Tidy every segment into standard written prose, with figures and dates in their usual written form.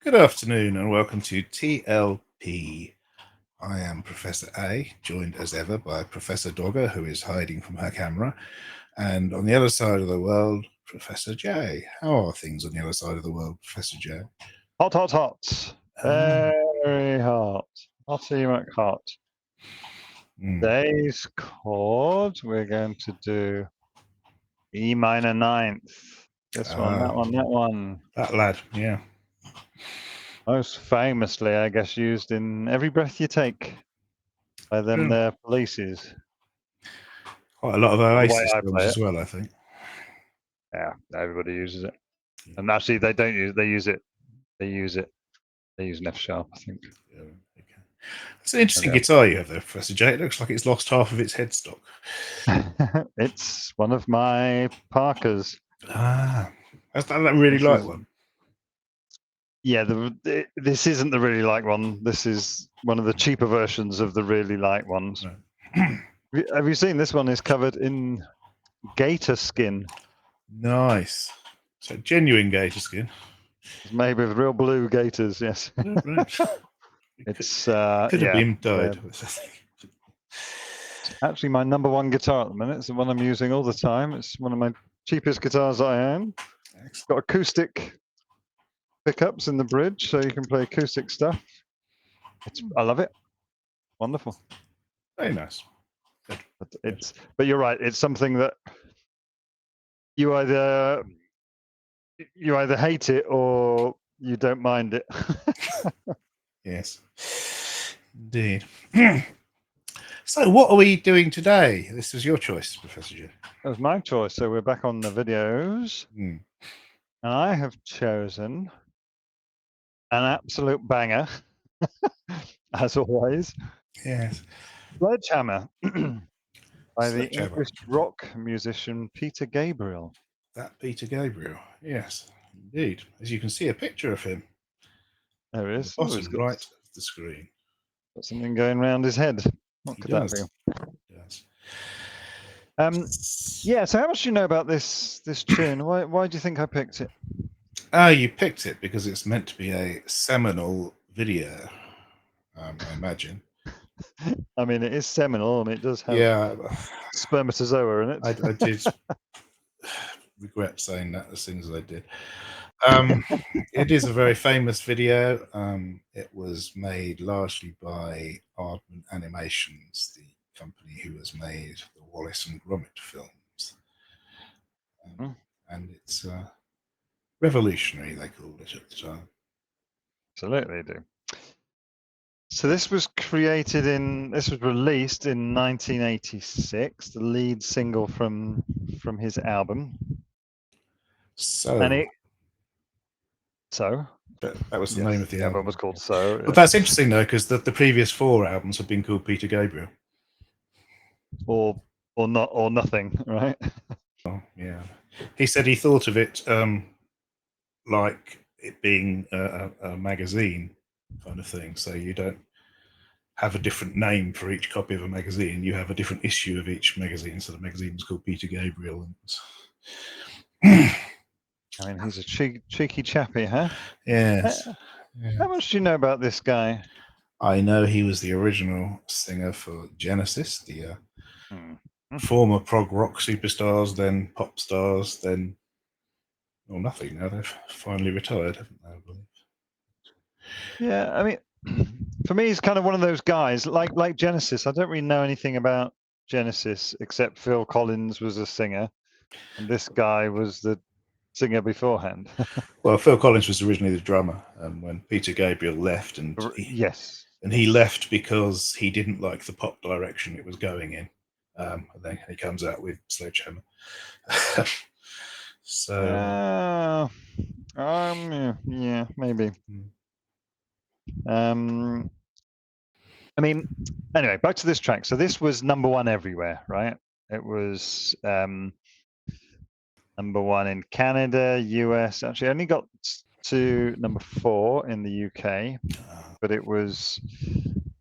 Good afternoon and welcome to TLP. I am Professor A, joined as ever by Professor Dogger, who is hiding from her camera, and on the other side of the world, Professor J. How are things on the other side of the world, Professor J? Hot, hot, hot. Very hot. Hotty hot. Today's chord, we're going to do E minor ninth. This one, that one, that one. That lad, yeah. Most famously, I guess, used in Every Breath You Take by them there polices. Quite a lot of Oasis I films as well, I think. Yeah, everybody uses it. And actually, they don't use. They use it. They use it. They use an F sharp, I think. Yeah, okay. It's an interesting guitar you have there, Professor J. It looks like it's lost half of its headstock. It's one of my Parkers. I really like one. Yeah, this isn't the really light one. This is one of the cheaper versions of the really light ones. Right. Have you seen this one? Is covered in gator skin. Nice. So genuine gator skin. It's made with real blue gators. Yes. It's could have been dyed. It's actually my number one guitar at the minute. It's the one I'm using all the time. It's one of my cheapest guitars I own. It's got acoustic pickups in the bridge, so you can play acoustic stuff. I love it. Wonderful. Very nice. But you're right. It's something that you either hate it or you don't mind it. Yes, indeed. So what are we doing today? This was your choice, Professor J. That was my choice. So we're back on the videos. And I have chosen an absolute banger, as always. Yes. Sledgehammer by the English rock musician Peter Gabriel. That Peter Gabriel, yes, indeed. As you can see a picture of him. There it is. Bottom right of the screen. Got something going around his head. What could that be? Yes. Yeah, so how much do you know about this tune? Why do you think I picked it? You picked it because it's meant to be a seminal video, I imagine. I mean, it is seminal and it does have spermatozoa in it. I did regret saying that as soon as I did. It is a very famous video. It was made largely by Aardman Animations, the company who has made the Wallace and Gromit films. And it's revolutionary, they called it at the time. Absolutely do. So this was released in 1986, the lead single from his album. That was the name of the album. Was called So. But that's interesting though, because the previous 4 albums have been called Peter Gabriel. Or not, or nothing, right? Oh, yeah. He said he thought of it like it being a magazine kind of thing. So you don't have a different name for each copy of a magazine. You have a different issue of each magazine. So the magazine was called Peter Gabriel. I mean, he's a cheeky chappy, huh? Yes. How much do you know about this guy? I know he was the original singer for Genesis, the former prog rock superstars, then pop stars, then nothing. Now they've finally retired, haven't they? I believe. Yeah, I mean, for me, he's kind of one of those guys like Genesis. I don't really know anything about Genesis except Phil Collins was a singer, and this guy was the singer beforehand. Well, Phil Collins was originally the drummer, and when Peter Gabriel left, and he left because he didn't like the pop direction it was going in, and then he comes out with Sledgehammer. So, yeah, maybe. I mean, anyway, back to this track. So this was number 1 everywhere, right? It was number 1 in Canada, US. Actually, only got to number 4 in the UK, but it was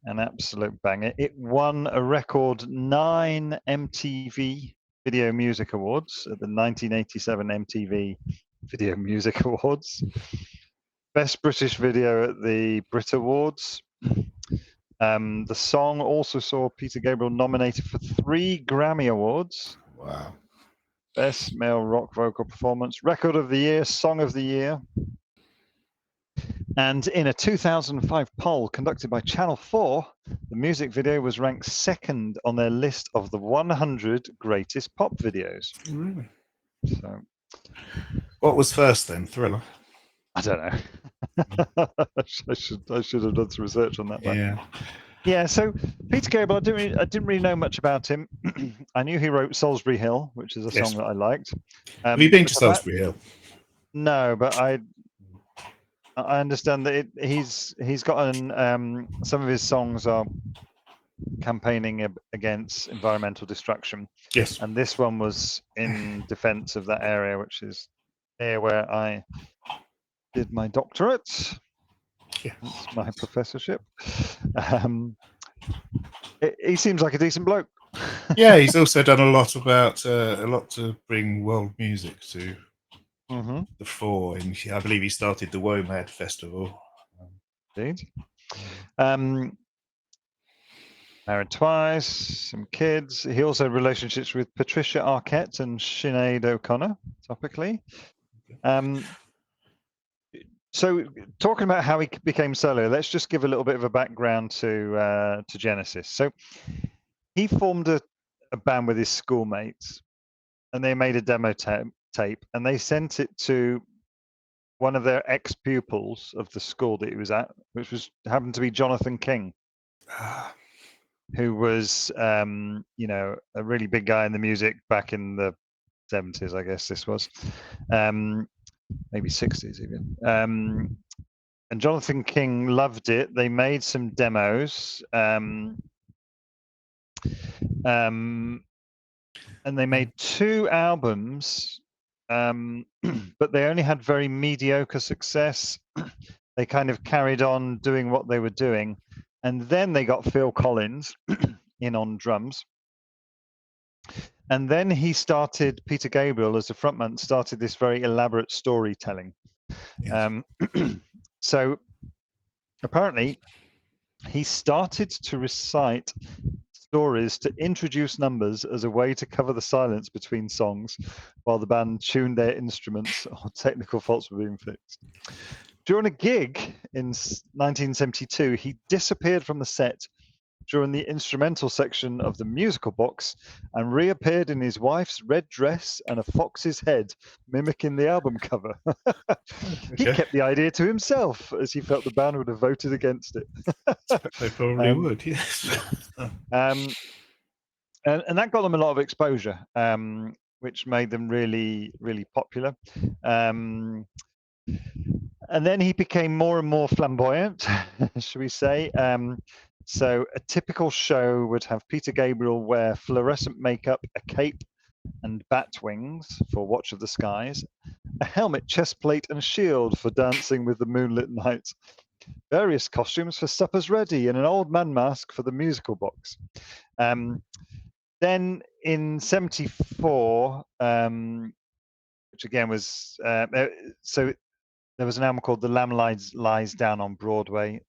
an absolute banger. It won a record 9 MTV Video Music Awards at the 1987 MTV Video Music Awards. Best British Video at the Brit Awards. The song also saw Peter Gabriel nominated for 3 Grammy Awards. Wow. Best Male Rock Vocal Performance, Record of the Year, Song of the Year. And in a 2005 poll conducted by Channel 4, the music video was ranked 2nd on their list of the 100 greatest pop videos. Really? So, What was first then? Thriller? I don't know. I should have done some research on that. Yeah. Yeah, so Peter Gabriel, I didn't really know much about him. I knew he wrote Salisbury Hill, which is a Yes. song that I liked. Have you been to Salisbury Hill? No, but I understand that he's gotten some of his songs are campaigning against environmental destruction. Yes. And this one was in defense of that area, which is near where I did my doctorate. Yeah. That's my professorship. He seems like a decent bloke. Yeah, he's also done a lot to bring world music to the fore. And I believe he started the WOMAD Festival. Indeed. Married twice, some kids. He also had relationships with Patricia Arquette and Sinead O'Connor, topically. So, talking about how he became solo, let's just give a little bit of a background to Genesis. So, he formed a band with his schoolmates, and they made a demo tape, and they sent it to one of their ex-pupils of the school that he was at, which happened to be Jonathan King, who was, you know, a really big guy in the music back in the 70s, I guess this was, maybe 60s even. And Jonathan King loved it. They made some demos, and they made 2 albums, but they only had very mediocre success. They kind of carried on doing what they were doing. And then they got Phil Collins in on drums. And then Peter Gabriel, as a frontman, started this very elaborate storytelling. Yes. So apparently, he started to recite stories to introduce numbers as a way to cover the silence between songs while the band tuned their instruments or technical faults were being fixed. During a gig in 1972, he disappeared from the set during the instrumental section of the musical box and reappeared in his wife's red dress and a fox's head, mimicking the album cover. He kept the idea to himself, as he felt the band would have voted against it. They probably would, yes. And that got them a lot of exposure, which made them really, really popular. And then he became more and more flamboyant, should we say. So a typical show would have Peter Gabriel wear fluorescent makeup, a cape, and bat wings for Watch of the Skies, a helmet, chest plate, and shield for Dancing with the Moonlit Night, various costumes for Supper's Ready, and an old man mask for the musical box. Then in 74, which again was, so there was an album called The Lamb Lies Down on Broadway,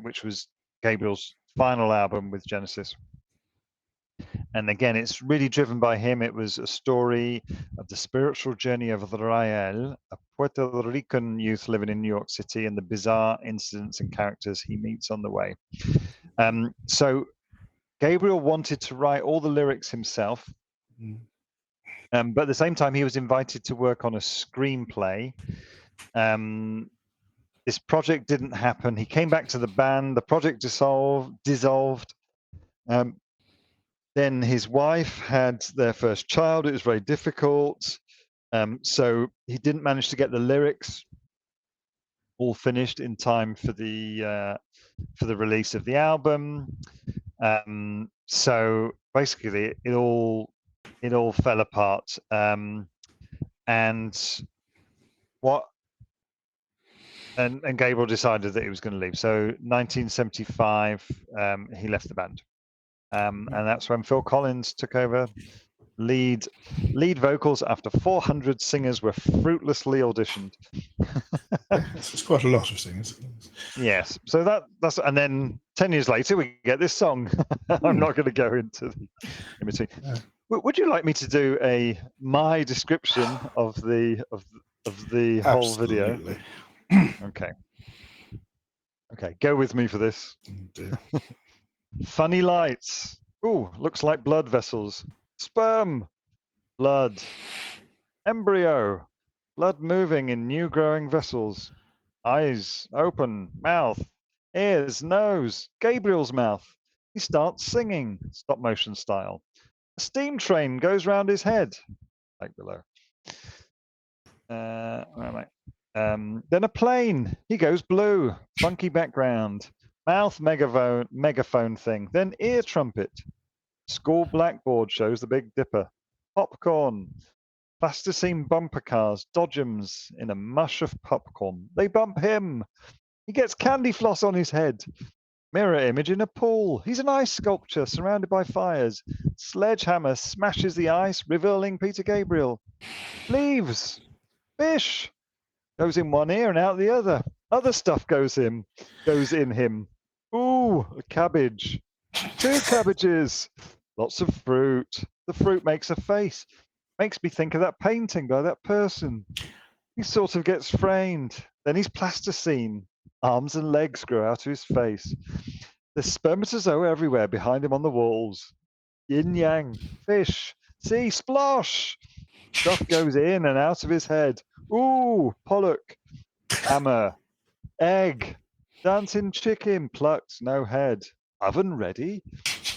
which was Gabriel's final album with Genesis. And again, it's really driven by him. It was a story of the spiritual journey of Rael, a Puerto Rican youth living in New York City, and the bizarre incidents and characters he meets on the way. So Gabriel wanted to write all the lyrics himself, but at the same time, he was invited to work on a screenplay. This project didn't happen. He came back to the band. The project dissolved. Then his wife had their first child. It was very difficult. So he didn't manage to get the lyrics all finished in time for the release of the album. So basically, it all fell apart. And Gabriel decided that he was going to leave. So 1975, he left the band. And that's when Phil Collins took over lead vocals after 400 singers were fruitlessly auditioned. It's quite a lot of singers. Yes, so that's and then 10 years later we get this song. I'm not going to go into the in between. Yeah. Would you like me to do my description of the whole video? Absolutely. Okay, go with me for this. Funny lights. Ooh, looks like blood vessels. Sperm. Blood. Embryo. Blood moving in new growing vessels. Eyes open. Mouth. Ears. Nose. Gabriel's mouth. He starts singing, stop motion style. A steam train goes round his head. Like below. Where am I? Then a plane. He goes blue. Funky background. Mouth megaphone thing. Then ear trumpet. School blackboard shows the Big Dipper. Popcorn. Plasticine bumper cars. Dodgems in a mush of popcorn. They bump him. He gets candy floss on his head. Mirror image in a pool. He's an ice sculpture surrounded by fires. Sledgehammer smashes the ice, revealing Peter Gabriel. Leaves. Fish. Goes in one ear and out the other. Other stuff goes in him. Ooh, a cabbage. 2 cabbages. Lots of fruit. The fruit makes a face. Makes me think of that painting by that person. He sort of gets framed. Then he's plasticine. Arms and legs grow out of his face. There's spermatozoa everywhere behind him on the walls. Yin yang. Fish. See, splosh. Stuff goes in and out of his head. Ooh, pollock. Hammer. Egg. Dancing chicken. Plucked, no head. Oven ready.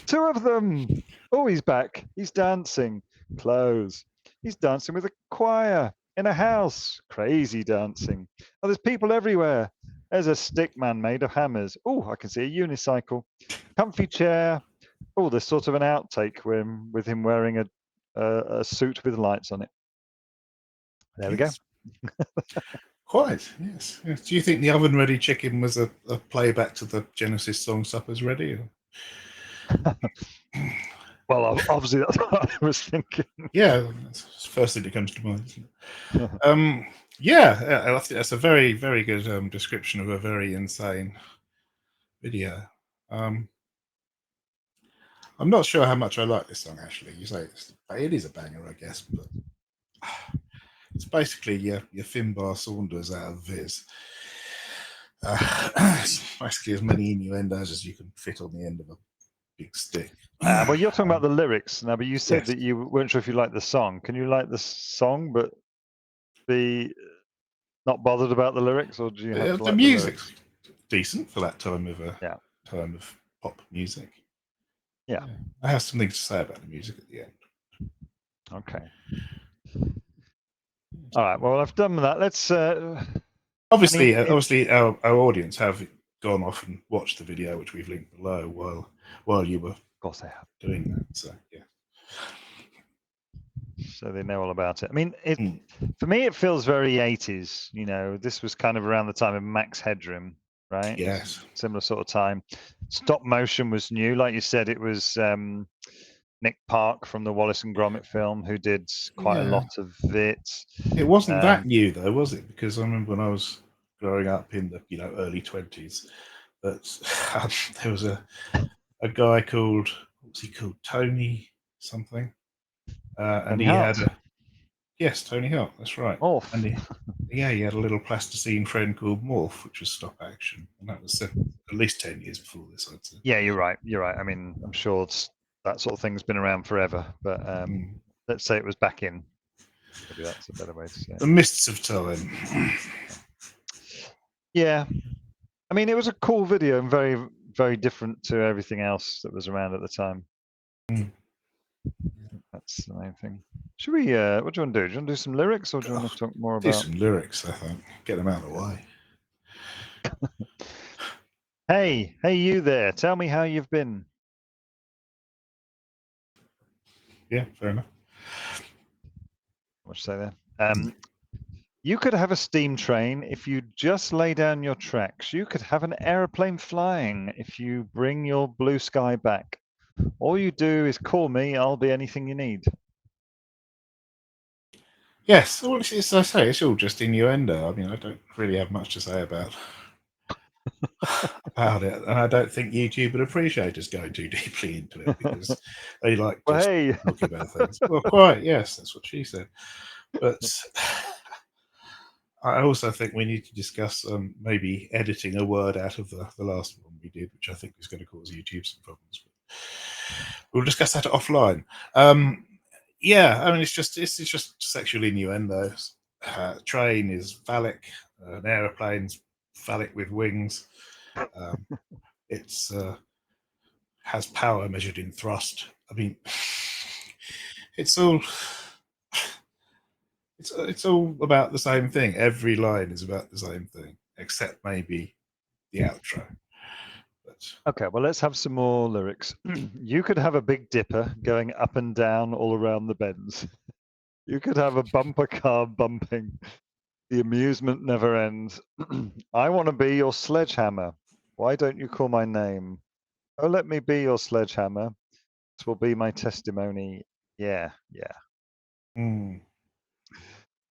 2 of them. Oh, he's back. He's dancing. Clothes. He's dancing with a choir in a house. Crazy dancing. Oh, there's people everywhere. There's a stick man made of hammers. Oh, I can see a unicycle. Comfy chair. Oh, there's sort of an outtake with him wearing a suit with lights on it. There we go. Quite, yes. Do you think the oven ready chicken was a playback to the Genesis song Supper's Ready? Well, obviously that's what I was thinking. Yeah, that's the first thing that comes to mind, isn't it? Yeah, I think that's a very, very good description of a very insane video. I'm not sure how much I like this song, actually. You say it is a banger, I guess, but it's basically your Finbar Saunders out of Viz. It's basically as many innuendos as you can fit on the end of a big stick. Well, you're talking about the lyrics now, but you said Yes. that you weren't sure if you liked the song. Can you like the song but be not bothered about the lyrics, or do you have to the like music's decent for that time of time of pop music. Yeah. I have something to say about the music at the end. Okay. All right. Well, I've done that. Let's. Obviously, our audience have gone off and watched the video, which we've linked below, while you were, of course, they have doing that. So yeah. So they know all about it. I mean, for me, it feels very 80s. You know, this was kind of around the time of Max Headroom, right? Yes. Similar sort of time. Stop motion was new. Like you said, it was Nick Park from the Wallace and Gromit film who did quite a lot of it. It wasn't that new, though, was it? Because I remember when I was growing up in the early 20s, that there was a guy called, what was he called? Tony something. And he had Tony Hart, that's right. Morph. And he had a little plasticine friend called Morph, which was stop action, and that was at least 10 years before this, I'd say. Yeah, you're right. I mean, I'm sure that sort of thing's been around forever, but let's say it was back in. Maybe that's a better way to say it. The mists of time. Yeah, I mean, it was a cool video and very, very different to everything else that was around at the time. That's the main thing. Should we? What do you want to do? Do you want to do some lyrics, or do you want to talk more about? Do some lyrics, I think. Get them out of the way. Hey, you there! Tell me how you've been. Yeah, fair enough. What should I say there? You could have a steam train if you just lay down your tracks. You could have an aeroplane flying if you bring your blue sky back. All you do is call me. I'll be anything you need. Yes, well, as I say, it's all just innuendo. I mean, I don't really have much to say about it, and I don't think YouTube would appreciate us going too deeply into it because they like Well, just hey, talking about things. Well, quite, yes, that's what she said. But I also think we need to discuss maybe editing a word out of the last one we did, which I think is going to cause YouTube some problems. We'll discuss that offline. Yeah, I mean, it's just sexual innuendo. Train is phallic. An aeroplane's phallic with wings. It's has power measured in thrust. I mean, it's all it's all about the same thing. Every line is about the same thing, except maybe the outro. But okay, well, let's have some more lyrics. You could have a Big Dipper going up and down all around the bends. You could have a bumper car bumping. The amusement never ends. I want to be your sledgehammer. Why don't you call my name? Oh, let me be your sledgehammer. This will be my testimony. Yeah, yeah.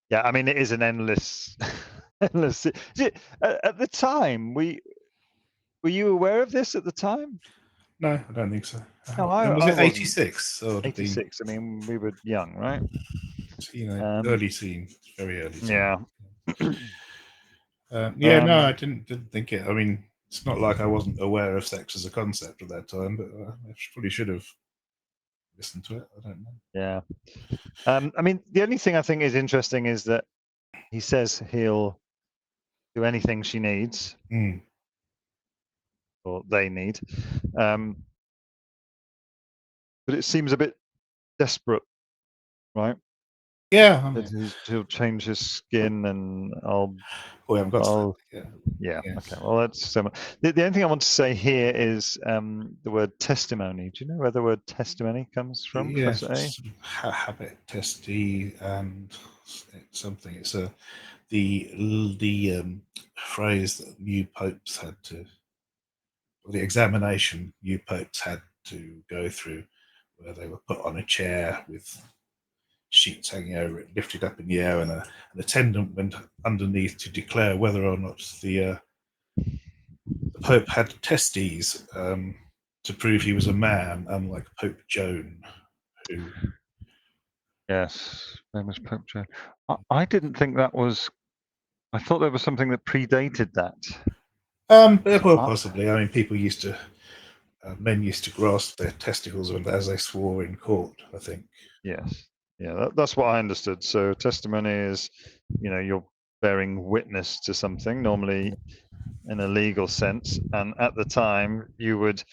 Yeah, I mean, it is an endless, endless. At the time, were you aware of this at the time? no, I don't think so. No, And was I it wasn't. 86? So it would have been, 86. I mean, we were young, right? early teen, very early teen. Yeah. Yeah, no, I didn't think it. I mean, it's not like I wasn't aware of sex as a concept at that time, but I probably should have listened to it. I don't know. Yeah. I mean, the only thing I think is interesting is that he says he'll do anything she needs or they need. But it seems a bit desperate, right? Yeah, I That mean, he'll change his skin and we haven't got to that. yeah. Yes. Okay. Well, that's so much. The only thing I want to say here is the word testimony. Do you know where the word testimony comes from, Yes, Professor A? habit testy and something. It's the phrase that new popes had to, or the examination new popes had to go through, where they were put on a chair with sheets hanging over it, lifted up in the air, and an attendant went underneath to declare whether or not the Pope had testes to prove he was a man, unlike Pope Joan, who. Yes, famous Pope Joe. I didn't think that was. I thought there was something that predated that. Well, possibly. I mean, people used to, men used to grasp their testicles as they swore in court, I think. Yes. Yeah, that's what I understood. So testimony is, you're bearing witness to something, normally in a legal sense. And at the time, you would,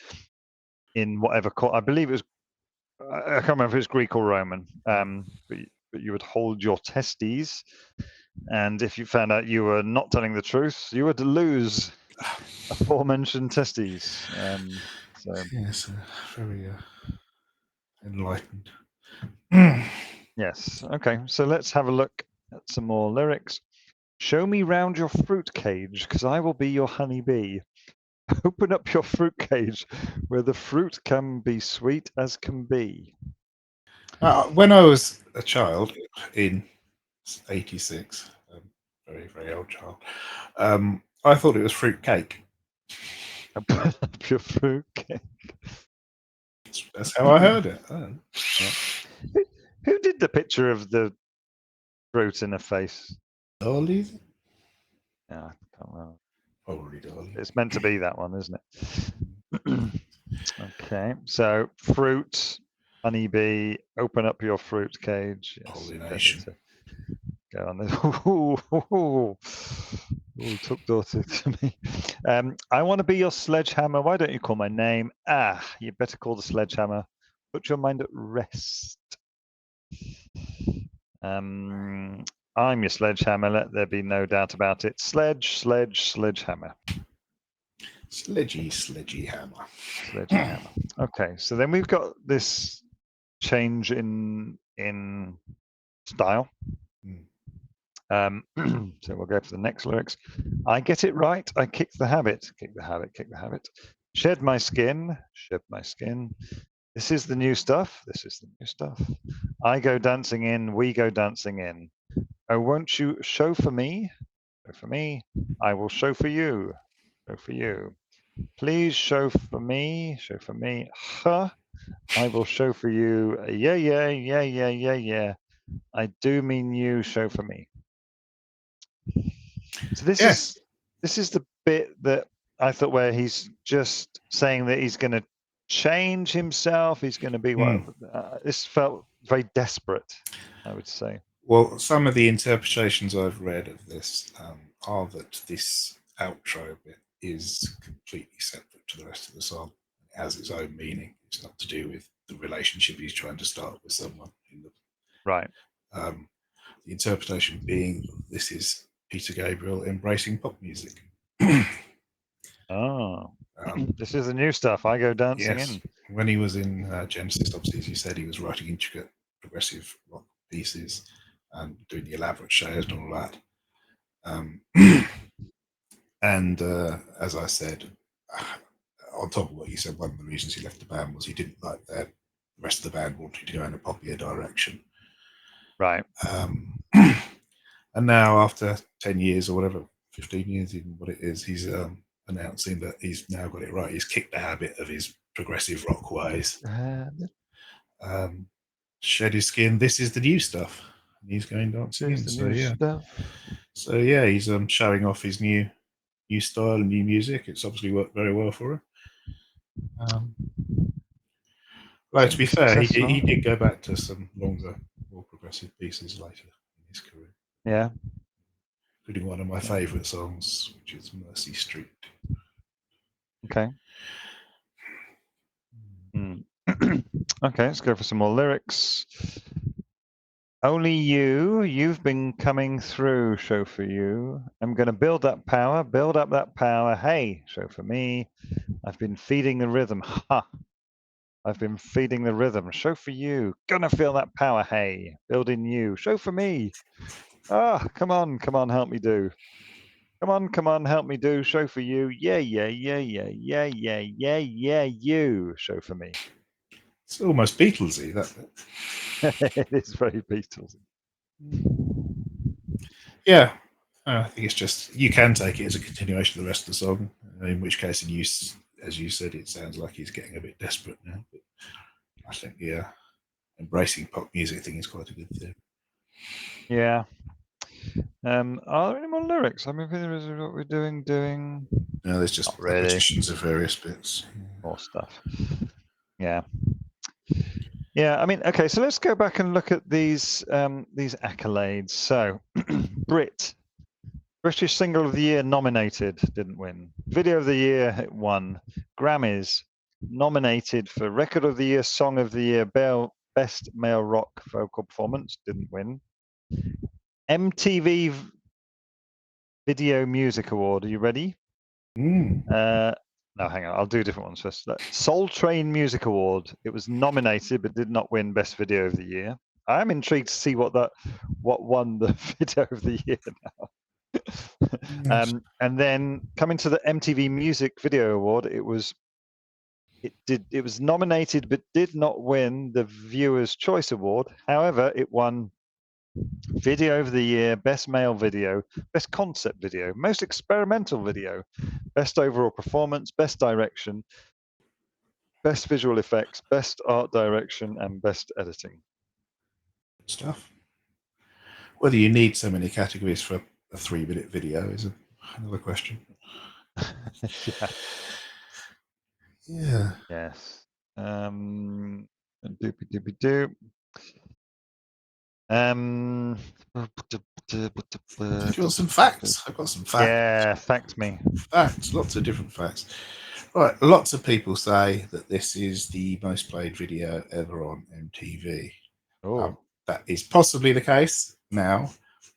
in whatever court, I believe it was, I can't remember if it was Greek or Roman, but you would hold your testes. And if you found out you were not telling the truth, you would lose aforementioned testes. So Yes, very enlightened. yes. Okay. So let's have a look at some more lyrics. Show me round your fruit cage, because I will be your honey bee. Open up your fruit cage, where the fruit can be sweet as can be. When I was a child in '86, very, very old child, I thought it was fruit cake. Open up your fruit cage. That's how I heard it. Yeah. Who did the picture of the fruit in a face? Dolly? Yeah, I can't remember. Probably Dolly. It's meant to be that one, isn't it? Okay, so fruit, honeybee, open up your fruit cage. Yes, Pollination. go on this. Ooh, took daughter to me. I want to be your sledgehammer. Why don't you call my name? You better call the sledgehammer. Put your mind at rest. I'm your sledgehammer. Let there be no doubt about it. Sledgehammer. Sledgy hammer. Sledgehammer. Okay, so then we've got this change in style. So we'll go for the next lyrics. I get it right. I kick the habit. Kick the habit. Kick the habit. Shed my skin. Shed my skin. This is the new stuff. This is the new stuff. I go dancing in. We go dancing in. Oh, won't you show for me? Show for me. I will show for you. Show for you. Please show for me. Show for me. Huh? I will show for you. Yeah, yeah, yeah, yeah, yeah, yeah. I do mean you. Show for me. So this Yes. is the bit that I thought where he's just saying that he's going to change himself. He's going to be what this felt very desperate, I would say. Well, some of the interpretations I've read of this are that this outro bit is completely separate to the rest of the song. It has its own meaning. It's not to do with the relationship he's trying to start with someone. Right. The interpretation being this is Peter Gabriel embracing pop music. Oh, this is the new stuff. I go dancing Yes. in. When he was in Genesis, obviously, as you said, he was writing intricate progressive rock pieces and doing the elaborate shows and all that. And as I said, on top of what you said, one of the reasons he left the band was he didn't like the rest of the band wanting to go in a poppier direction. Right. And now, after 10 years or whatever, 15 years, even what it is, he's announcing that he's now got it right. He's kicked the habit of his progressive rock ways. Shed his skin. This is the new stuff. And he's going dancing in. So yeah. So yeah, he's showing off his new style and new music. It's obviously worked very well for him. Like, to be fair, he did go back to some longer, more progressive pieces later in his career. Yeah. Including one of my favourite songs, which is Mercy Street. Okay. Okay, let's go for some more lyrics. Only you've been coming through, show for you. I'm going to build up that power. Hey, show for me. I've been feeding the rhythm. Ha. I've been feeding the rhythm. Show for you. Gonna feel that power. Hey, building you. Show for me. Ah, come on, help me do. Come on, help me do. Show for you. Yeah, yeah, yeah, yeah, yeah, yeah, yeah, yeah, you. Show for me. It's almost Beatlesy, that bit. It is very Beatlesy. Yeah, I think it's just, you can take it as a continuation of the rest of the song, in which case, as you said, it sounds like he's getting a bit desperate now. But I think, yeah, embracing pop music thing is quite a good thing. Yeah. Are there any more lyrics? I mean, what we're doing. No, there's just repetitions of various bits. More stuff. Yeah. Yeah, I mean, okay, so let's go back and look at these accolades. So, British Single of the Year nominated, didn't win. Video of the Year, it won. Grammys nominated for Record of the Year, Song of the Year, Best Male Rock Vocal Performance, didn't win. MTV Video Music Award, are you ready? No, hang on, I'll do different ones first. Soul Train Music Award, it was nominated but did not win Best Video of the Year. I am intrigued to see what won the Video of the Year now. Yes. And then coming to the MTV Music Video Award, it was nominated but did not win the Viewers' Choice Award. However, it won Video of the Year, Best Male Video, Best Concept Video, Most Experimental Video, Best Overall Performance, Best Direction, Best Visual Effects, Best Art Direction, and Best Editing. Stuff. Whether you need so many categories for a 3-minute video is another question. Yeah. Yeah. Yes. Doopy doopy doop. Do you want some facts? I've got some facts. Yeah, fact me. Facts, lots of different facts. Right, lots of people say that this is the most played video ever on MTV. That is possibly the case now,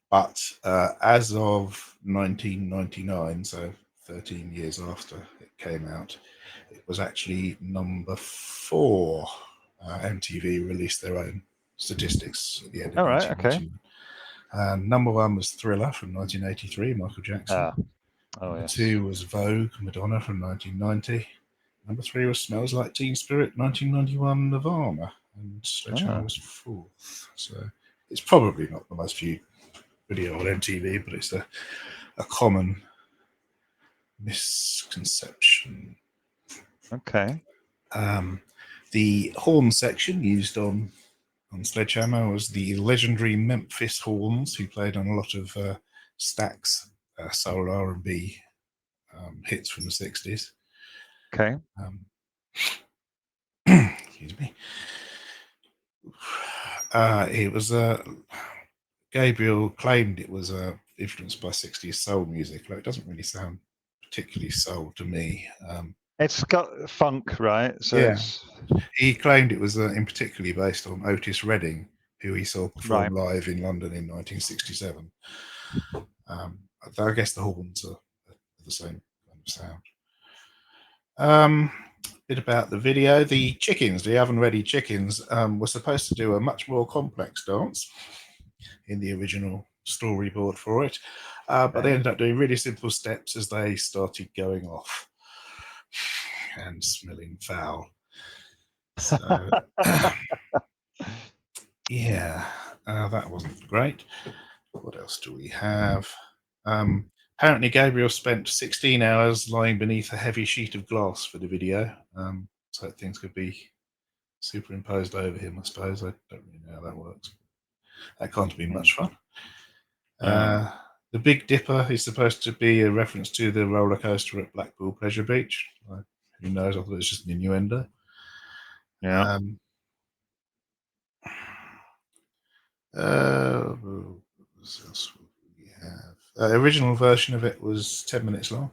but as of 1999, so 13 years after it came out, it was actually number 4. MTV released their own statistics at the end of 1999. Number 1 was Thriller from 1983, Michael Jackson. Number 2 was Vogue, Madonna from 1990. Number 3 was Smells Like Teen Spirit, 1991, Nirvana. And Sledgehammer was 4th. So it's probably not the most viewed video on MTV, but it's a common misconception. Okay. The horn section used on Sledgehammer was the legendary Memphis Horns, who played on a lot of Stax soul R&B hits from the 60s. Okay. Excuse me. It was Gabriel claimed it was influenced by 60s soul music. Like, it doesn't really sound particularly soul to me. It's got funk, right? So Yeah. it's He claimed it was in particularly based on Otis Redding, who he saw perform right. live in London in 1967. I guess the horns are the same kind of sound. Bit about the video. The chickens, the oven-ready chickens, were supposed to do a much more complex dance in the original storyboard for it, but they ended up doing really simple steps as they started going off and smelling foul. So, yeah, that wasn't great. What else do we have? Apparently, Gabriel spent 16 hours lying beneath a heavy sheet of glass for the video, so that things could be superimposed over him, I suppose. I don't really know how that works. That can't have been much fun. The Big Dipper is supposed to be a reference to the roller coaster at Blackpool Pleasure Beach. Who knows? I thought it was just an innuendo. Yeah. What else would we have? The original version of it was 10 minutes long.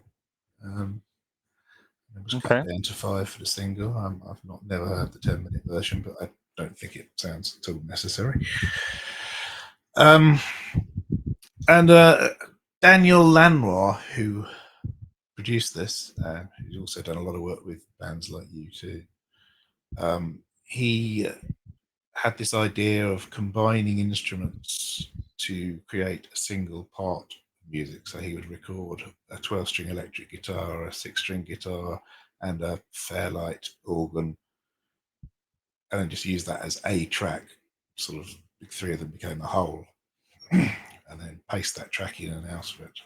It was cut down to 5 for the single. I've never heard the 10-minute version, but I don't think it sounds at all necessary. And Daniel Lanois, who produced this, he's also done a lot of work with bands like U2. He had this idea of combining instruments to create a single part of music. So he would record a 12-string electric guitar, a 6-string guitar, and a Fairlight organ, and then just use that as a track. Sort of the three of them became a whole, and then paste that track in and out of it.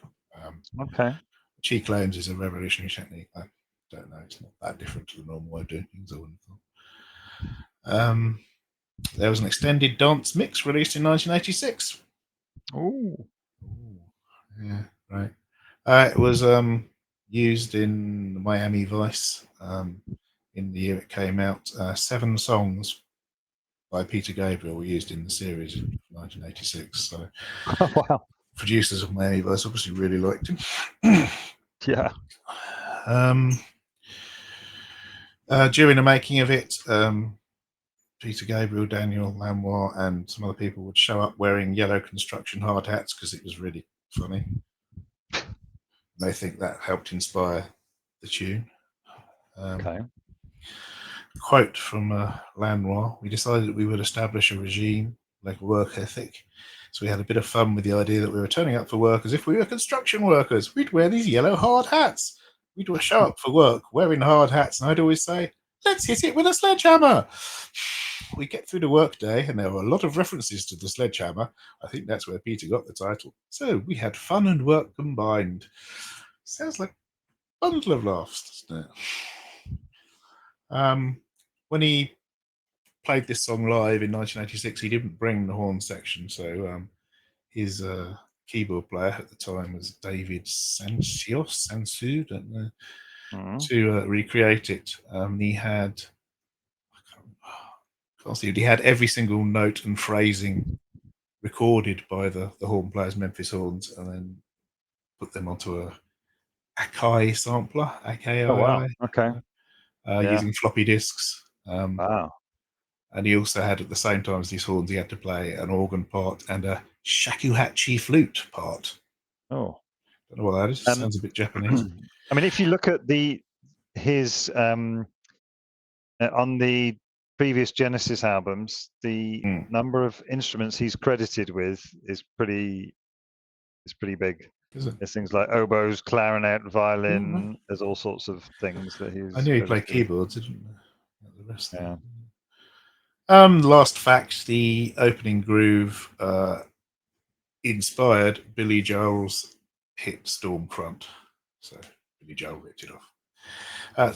Which he claims is a revolutionary technique. I don't know. It's not that different to the normal way of doing things, I wouldn't have thought. There was an extended dance mix released in 1986. Ooh. Yeah, right. It was used in Miami Vice in the year it came out. 7 songs by Peter Gabriel were used in the series in 1986. So, wow. Producers of Miami Vice obviously really liked him. Yeah. During the making of it, Peter Gabriel, Daniel Lanois, and some other people would show up wearing yellow construction hard hats because it was really funny. They think that helped inspire the tune. Quote from Lanois: "We decided that we would establish a regime, like work ethic. So we had a bit of fun with the idea that we were turning up for work as if we were construction workers. We'd wear these yellow hard hats. We'd show up for work wearing hard hats, and I'd always say, 'Let's hit it with a sledgehammer.' We get through the work day, and there were a lot of references to the sledgehammer. I think that's where Peter got the title. So we had fun and work combined." Sounds like a bundle of laughs, doesn't it? When he played this song live in 1986, he didn't bring the horn section, so his keyboard player at the time was David Sansu, don't know, to recreate it. He had, he had every single note and phrasing recorded by the horn players, Memphis Horns, and then put them onto a Akai sampler, AKI. Oh wow. Okay. Using floppy disks. Wow. And he also had, at the same time as these horns, he had to play an organ part and a shakuhachi flute part. Oh, don't know what that is. Sounds a bit Japanese. I mean, if you look at his on the previous Genesis albums, the number of instruments he's credited with is pretty big. There's things like oboes, clarinet, violin. There's all sorts of things that he's. I knew he played keyboards, didn't I? The rest. Yeah. Last fact: the opening groove inspired Billy Joel's hit Stormfront. So Billy Joel ripped it off.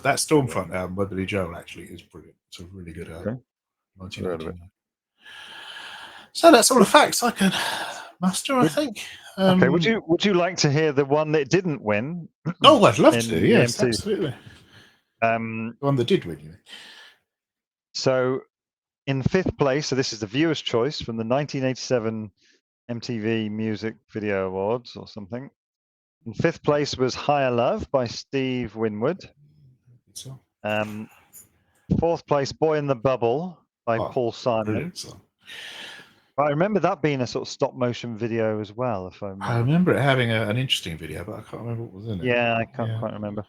That Stormfront album by Billy Joel actually is brilliant. It's a really good album. 1989. So that's all the facts I can muster, I think. Okay, would you like to hear the one that didn't win? Oh, I'd love in to. the Yes, MTV? absolutely. The one that did win, you mean? So in fifth place, so this is the viewer's choice from the 1987 MTV Music Video Awards or something. In fifth place was Higher Love by Steve Winwood. So, Fourth place, Boy in the Bubble by Paul Simon. Brilliant song. I remember that being a sort of stop motion video as well, if I remember. I remember it having an interesting video, but I can't remember what was in it. Yeah, I can't quite remember.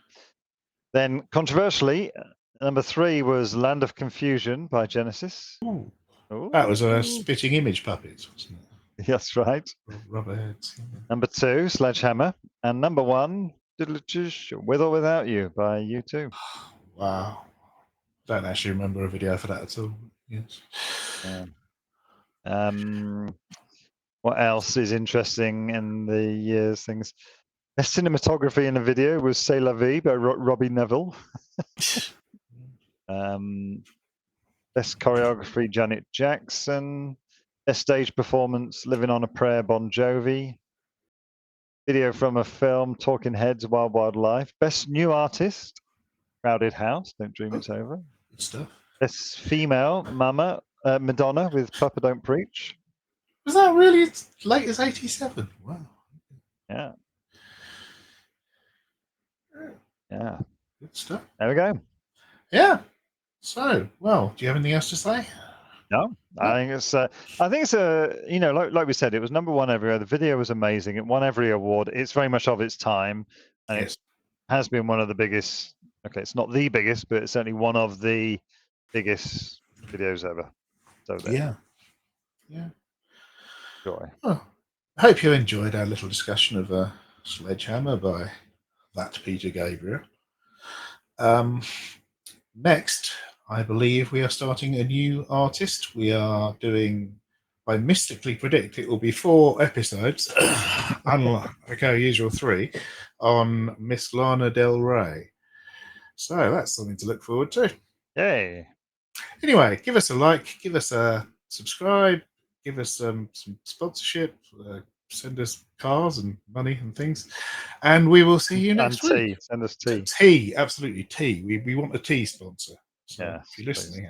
Then, controversially, number 3 was Land of Confusion by Genesis. Ooh. That was Spitting Image Puppets, wasn't it? That's right. Rubberheads. Number 2, Sledgehammer. And number 1, With or Without You by U2. Wow. Don't actually remember a video for that at all. Yes. What else is interesting in the years things? Best cinematography in a video was C'est la Vie by Robbie Neville. Best choreography, Janet Jackson. Best stage performance, Living on a Prayer, Bon Jovi. Video from a film, Talking Heads, Wild Wild Life. Best new artist, Crowded House, Don't Dream It's Over. Good stuff. Best female, Madonna with Papa Don't Preach. Was that really as late as 87? Wow. Yeah. Yeah. Good stuff. There we go. Yeah. So, well, do you have anything else to say? No, I think it's you know, like we said, it was number 1 everywhere. The video was amazing. It won every award. It's very much of its time, and Yes. it has been one of the biggest. Okay, it's not the biggest, but it's certainly one of the biggest videos ever. So there. Yeah. Yeah. Joy. Well, I hope you enjoyed our little discussion of Sledgehammer by that Peter Gabriel. Next, I believe we are starting a new artist. We are doing, I mystically predict it will be 4 episodes, unlike our usual 3, on Miss Lana Del Rey. So that's something to look forward to. Yay. Anyway, give us a like, give us a subscribe, give us some sponsorship, send us cars and money and things, and we will see you next week. Send us tea. Tea, absolutely tea. We want a tea sponsor. So yes, if you're listening,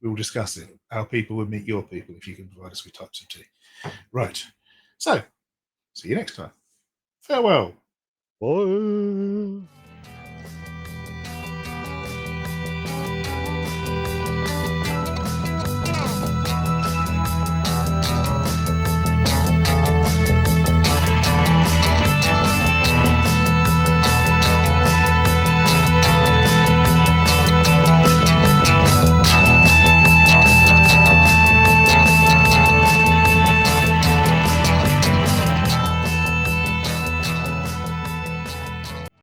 we will discuss it. Our people will meet your people if you can provide us with types of tea. Right. So, see you next time. Farewell. Bye.